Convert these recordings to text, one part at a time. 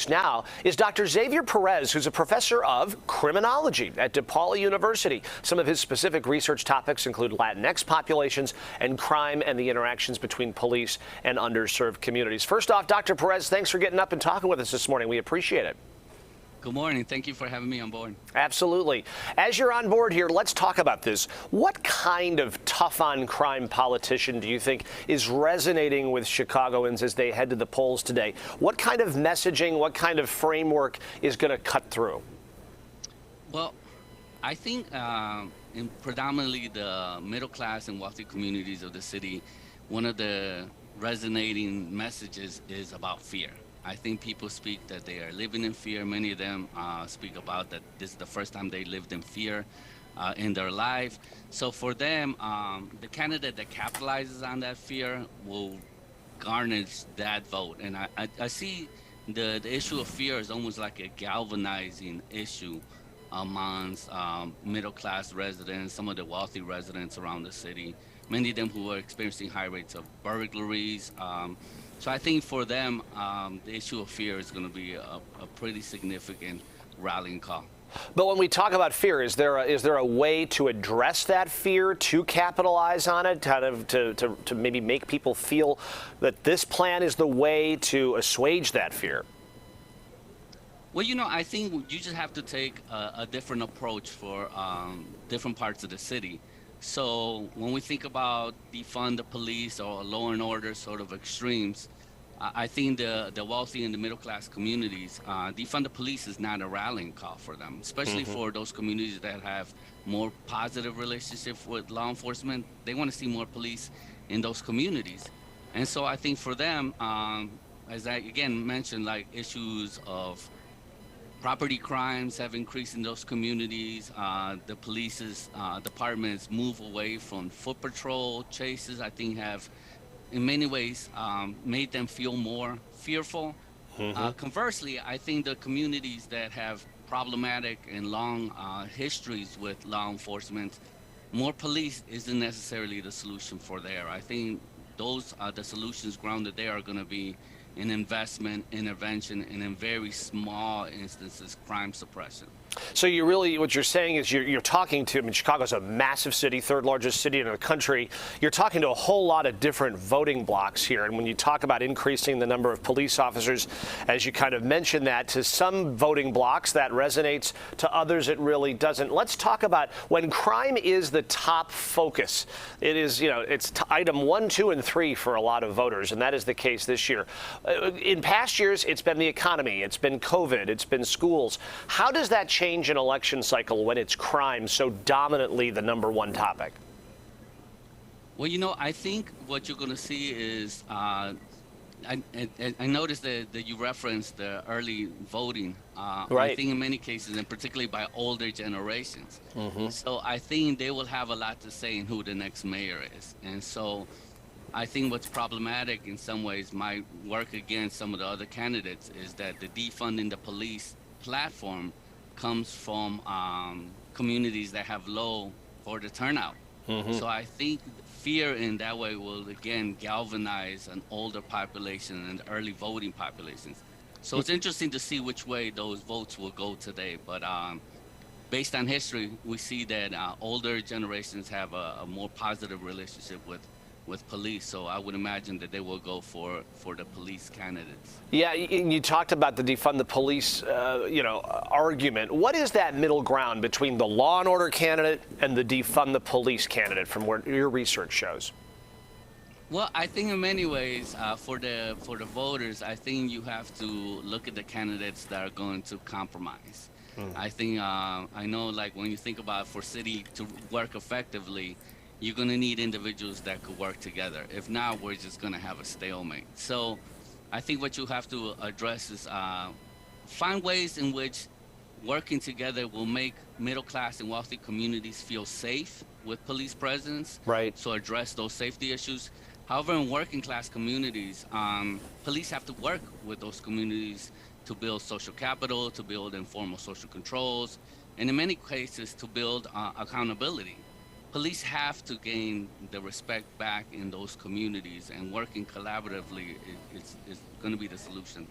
Now is Dr. Xavier Perez, who's a professor of criminology at DePaul University. Some of his specific research topics include Latinx populations and crime and the interactions between police and underserved communities. First off, Dr. Perez, thanks for getting up and talking with us this morning. We appreciate it. Good morning. Thank you for having me on board. Absolutely. As you're on board here, let's talk about this. What kind of tough-on-crime politician do you think is resonating with Chicagoans as they head to the polls today? What kind of messaging, what kind of framework is going to cut through? Well, I think in predominantly the middle class and wealthy communities of the city, one of the resonating messages is about fear. I think people speak that they are living in fear. Many of them speak about that this is the first time they lived in fear in their life. So for them, the candidate that capitalizes on that fear will garnish that vote. And I see the issue of fear is almost like a galvanizing issue amongst middle-class residents, some of the wealthy residents around the city, many of them who are experiencing high rates of burglaries. So I think for them, the issue of fear is going to be a pretty significant rallying call. But when we talk about fear, is there a way to address that fear, to capitalize on it, kind of to maybe make people feel that this plan is the way to assuage that fear? Well, you know, I think you just have to take a different approach for different parts of the city. So when we think about defund the police or law and order sort of extremes, I think the wealthy and the middle class communities, defund the police is not a rallying call for them, especially for those communities that have more positive relationships with law enforcement. They want to see more police in those communities. And so I think for them, as I again mentioned, like issues of property crimes have increased in those communities. The police's departments move away from foot patrol chases, I think have in many ways made them feel more fearful. Conversely, I think the communities that have problematic and long histories with law enforcement, more police isn't necessarily the solution for there. I think those are the solutions grounded there are going to be in investment, intervention, and in very small instances, crime suppression. So you really, what you're saying is you're talking to, I mean, Chicago's a massive city, third largest city in the country. You're talking to a whole lot of different voting blocks here. And when you talk about increasing the number of police officers, as you kind of mentioned that, to some voting blocks that resonates, to others it really doesn't. Let's talk about when crime is the top focus. It is, you know, it's item 1, 2, and 3 for a lot of voters, and that is the case this year. In past years, it's been the economy, it's been COVID, it's been schools. How does that change an election cycle when it's crime so dominantly the #1 topic? Well, you know, I think what you're going to see is, I noticed that you referenced the early voting. Right. I think in many cases, and particularly by older generations. So I think they will have a lot to say in who the next mayor is. And so I think what's problematic in some ways might work against some of the other candidates is that the defunding the police platform comes from communities that have low voter turnout. So I think fear in that way will again galvanize an older population and early voting populations. So it's interesting to see which way those votes will go today. But based on history, we see that older generations have a more positive relationship with police, so I would imagine that they will go for the police candidates. Yeah, you talked about the defund the police, argument. What is that middle ground between the law and order candidate and the defund the police candidate, from what your research shows? Well, I think in many ways, for the voters, I think you have to look at the candidates that are going to compromise. I think I know, like when you think about for city to work effectively, you're going to need individuals that could work together. If not, we're just going to have a stalemate. So I think what you have to address is find ways in which working together will make middle class and wealthy communities feel safe with police presence. Right. So address those safety issues. However, in working class communities, police have to work with those communities to build social capital, to build informal social controls, and in many cases to build accountability. police have to gain the respect back in those communities, and working collaboratively is going to be the solution.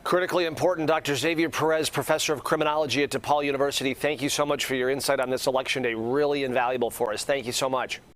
Critically important. Dr. Xavier Perez, professor of criminology at DePaul University. Thank you so much for your insight on this election day. Really invaluable for us. Thank you so much.